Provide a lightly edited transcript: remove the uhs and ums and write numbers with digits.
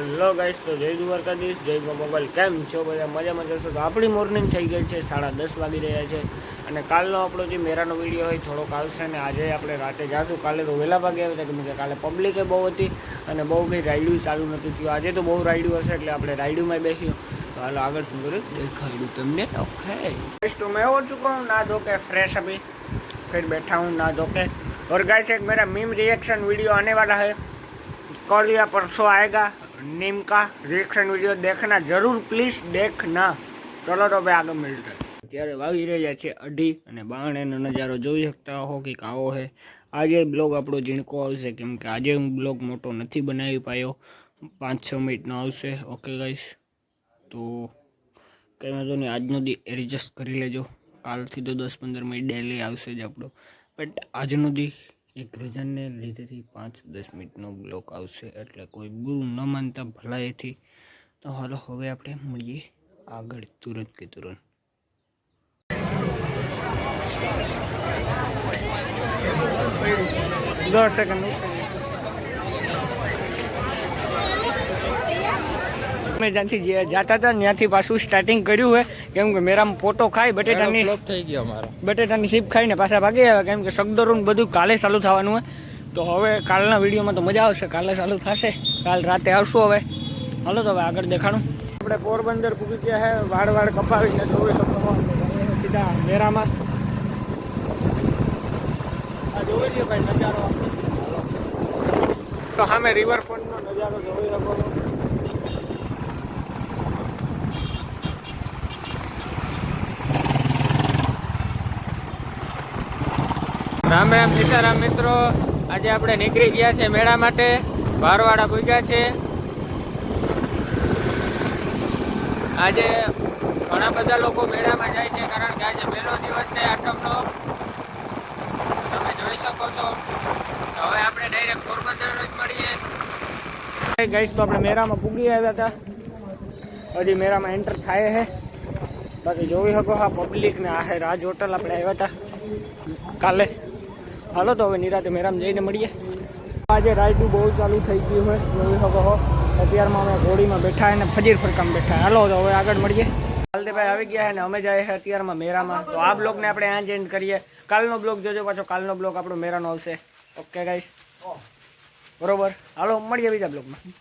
Hello guys, તો જય દ્વારકાધીશ, જય મોબાઈલ. કેમ છો બધા? મજામાં જશો? તો આપણી મોર્નિંગ થઈ ગઈ છે, 10:30 વાગી રહ્યા છે. અને કાલનો આપણો જે મેરાનો વિડીયો હોય થોડોક આવશે ને આજે આપણે રાતે જાશું. કાલે તો વહેલા ભાગે આવ્યા હતા કેમ કે કાલે પબ્લિકે બહુ હતી અને બહુ કંઈ રાઈડું ચાલુ નથી થયું. આજે તો બહુ રાઈડું હશે એટલે આપણે રાઈડુમાં બેસીએ. તો હાલો આગળ શું કર્યું દેખાડ્યું તમને. ઓકે ગાઈસ, तो मैं हो चुका हूँ ना धो के फ्रेश, अभी फिर बैठा हूँ ना धो के. और गाइस एक मेरा मीम रिएक्शन वीडियो आने वाला है, कल या परसों आएगा. नीम का रिएक्शन वीडियो देखना जरूर, प्लीज देखना. चलो तो भाई आगे मिलते हैं. અત્યારે વાગી રહ્યા છે 2:30 અને બારણેનો નજારો જોઈ શકતા હો કે આવો છે. આજે બ્લોગ આપણો ઝીણકો આવશે કેમ કે આજે હું બ્લોગ મોટો નથી બનાવી પાયો, 5-6 મિનિટનો આવશે. ઓકે ગાઈસ, તો કંઈ વાંધો નહીં, આજનો દી એડજસ્ટ કરી લેજો. કાલથી તો 10-15 મિનિટ ડેલી આવશે જ આપણો, બટ આજનો દી એક રીઝનને લીધેથી 5-10 મિનિટનો બ્લોક આવશે, એટલે કોઈ બુરું ન માનતા ભલાઈથી. તો હાલો હવે આપણે મળીએ આગળ તુરંત કે તુરંત. 10 સેકન્ડ અમે જ્યાંથી જતા હતા ત્યાંથી પાછું સ્ટાર્ટિંગ કર્યું હોય કેમ કે મેરામાં ફોટો ખાઈ બટેટાની ફ્લોપ થઈ ગયો અમારો. બટેટાની સીપ ખાઈને પાછા ભાગી આવ્યા કેમ કે સગદોરું બધું કાલે ચાલુ થવાનું હોય. તો હવે કાલના વિડીયોમાં તો મજા આવશે, કાલે ચાલુ થશે, કાલ રાતે આવશું. હવે હાલો તો હવે આગળ દેખાડું. આપણે પોરબંદર પૂકી ગયા છે, વાળ કપાવીને જોઈ શકો સીધા મેરામાં. આ જોઈ લ્યો ભાઈ નજારો. તો સામે રિવરફ્રન્ટનો નજારો જોઈ શકો છો. રામ રામ સીતારામ મિત્રો, આજે આપણે નીકળી ગયા છે મેળા માટે. ભારવાડા પૂગ્યા છે. આજે ઘણા બધા લોકો મેળામાં જાય છે કારણ કે આજે પહેલો દિવસ છે આઠમનો, તમે જોઈ શકો છો. હવે આપણે ડાયરેક્ટ પોરબંદર જ મળીએ. ગાઈસ, તો આપણે મેળામાં પૂગી આવ્યા હતા, હજી મેળામાં એન્ટર થાય છે. બાકી જોઈ શકો હા પબ્લિક ને આ છે રાજ હોટલ. આપણે આવ્યા હતા કાલે. હાલો તો હવે નિરાતે મેરામાં જઈને મળીએ. આજે રાઈડું બહુ ચાલુ થઈ ગયું હોય, જોઈ શકો છો. અત્યારમાં અમે ઘોડીમાં બેઠા અને ફજીર ફરકામાં બેઠા. હાલો તો હવે આગળ મળીએ. હાલદેભાઈ આવી ગયા અને અમે જાય છે અત્યારમાં મેરામાં. તો આ બ્લોગને આપણે આ જ એન્ડ કરીએ. કાલનો બ્લોગ જોજો, પાછો કાલનો બ્લોગ આપણો મેરાનો આવશે. ઓકે ગાઈસ, બરોબર. હાલો મળીએ બીજા બ્લોગમાં.